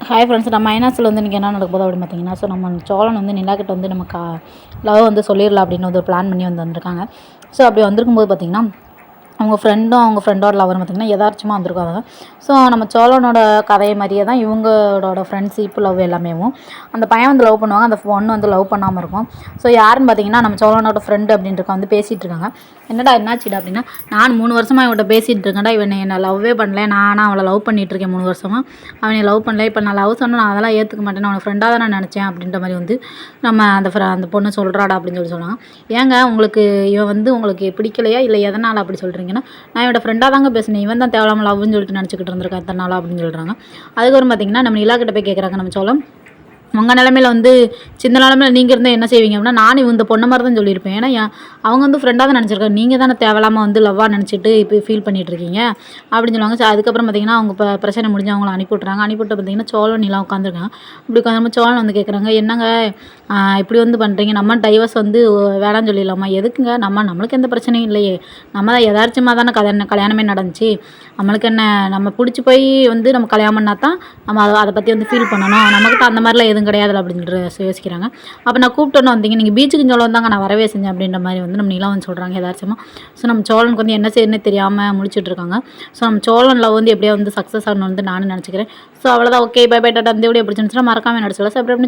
Hi friends, நம்ம மைனாஸில் வந்து இன்றைக்கி என்ன நடக்க போகுது அப்படின்னு பார்த்தீங்கன்னா, நம்ம சோழன் வந்து நிலாக்கிட்ட வந்து நம்ம லவ் வந்து சொல்லிடலாம் அப்படின்னு வந்து ஒரு பிளான் பண்ணி வந்திருக்காங்க. ஸோ அப்படி வந்திருக்கும்போது பார்த்திங்கன்னா, அவங்க ஃப்ரெண்டோட லவரும் பார்த்திங்கன்னா எதார்ச்சமாக வந்திருக்காங்க. ஸோ நம்ம சோழனோட கதை மாதிரியே தான் இவங்களோட ஃப்ரெண்ட்ஷிப் லவ் எல்லாமேவும். அந்த பையன் வந்து லவ் பண்ணுவாங்க, அந்த பொண்ணு வந்து லவ் பண்ணாமல் இருக்கும். ஸோ யாருன்னு பார்த்தீங்கன்னா, நம்ம சோழனோட ஃப்ரெண்டு அப்படின்றக்க வந்து பேசிகிட்டு இருக்காங்க. என்னடா என்னாச்சுடா அப்படின்னா, நான் 3 வருஷமாக இவன்கிட்ட பேசிகிட்டு இருக்கேன்டா, இவன் என்னை லவ்வே பண்ணல, நானும் அவளை லவ் பண்ணிகிட்டு இருக்கேன் 3 வருஷமாக, அவனை லவ் பண்ணல, இப்போ நான் லவ் சொன்னால் நான் அதெல்லாம் ஏற்றுக்க மாட்டேன், அவனை ஃப்ரெண்டாக தான் நான் நினச்சேன் அப்படின்ற மாதிரி வந்து நம்ம அந்த பொண்ணு சொல்கிறாடா அப்படின்னு சொல்லுவாங்க. ஏங்க உங்களுக்கு இவன் வந்து உங்களுக்கு பிடிக்கலையா, இல்லை எதனால் அப்படி சொல்கிறீங்கன்னா, நான் இவனோட ஃப்ரெண்டாக தாங்க பேசினேன், இவன் தான் தேவையில்லாமல் லவ்னு சொல்லிட்டு நினச்சிக்கிட்டு இருந்திருக்கேன் இத்தனை நாளாக அப்படின்னு சொல்கிறாங்க. அதுக்கப்புறம் பார்த்திங்கன்னா, நம்ம நிலா கிட்ட போய் கேட்குறாங்க நம்ம சோழன், உங்கள் நிலமையில வந்து சின்ன நிலமையில நீங்கள் இருந்தால் என்ன செய்வீங்க அப்படின்னா, நானும் இந்த பொண்ணை மாதிரி தான் சொல்லியிருப்பேன். ஏன்னா அவங்க வந்து ஃப்ரெண்டாக தான் நினச்சிருக்காங்க, நீங்கள் தானே தேவையில்லாமல் வந்து லவ்வாக நினச்சிட்டு இப்போ ஃபீல் பண்ணிகிட்ருக்கீங்க அப்படின்னு சொல்லுவாங்க. ஸோ அதுக்கப்புறம் பார்த்திங்கன்னா, அவங்க பிரச்சனை முடிஞ்சு அவங்கள அனுப்பிவிட்றாங்க. அனுப்பிவிட்டு பார்த்திங்கன்னா, சோழன் நிலா உட்காந்துருக்காங்க. இப்படி உட்காந்து சோழன் வந்து கேட்குறாங்க, என்னங்க இப்படி வந்து பண்ணுறீங்க, நம்ம டைவர்ஸ் வந்து வேணான்னு சொல்லிடலாமா, எதுக்குங்க, நம்மளுக்கு எந்த பிரச்சனையும் இல்லையே, நம்ம தான் யதார்த்தமாக தானே கல்யாணமே நடந்துச்சு, நம்மளுக்கு என்ன, நம்ம பிடிச்சி போய் வந்து நம்ம கல்யாணம் பண்ணால் தான் நம்ம அதை பற்றி வந்து ஃபீல் பண்ணணும், நமக்கு அந்த மாதிரிலாம் எதுவும் கிடையாது அப்படின்னு சொல்லிட்டு யோசிக்கிறாங்க. அப்போ நான் கூப்பிட்டோன்னு வந்தீங்க, நீங்கள் பீச்சுக்கு சொல்ல வந்தாங்க, நான் வரவே செஞ்சேன் அப்படின்ற மாதிரி வந்து நம்ம நிலா வந்து சொல்கிறாங்க யதார்த்தமாக. ஸோ நம்ம சோழனுக்கு வந்து என்ன செய்யணுன்னே தெரியாமல் முழிச்சிட்ருக்காங்க. ஸோ நம்ம சோழன் லவ் வந்து எப்படியா வந்து சக்ஸஸ் ஆகணும்னு வந்து நானும் நினச்சிக்கிறேன். ஸோ அவ்வளோதான், ஓகே, பை பை, டாடா. இந்த வீடியோ பிடிச்சிருந்துச்சுன்னா மறக்காமல் என்னோட சொல்ல சப்ஸ்கிரைப் பண்ணி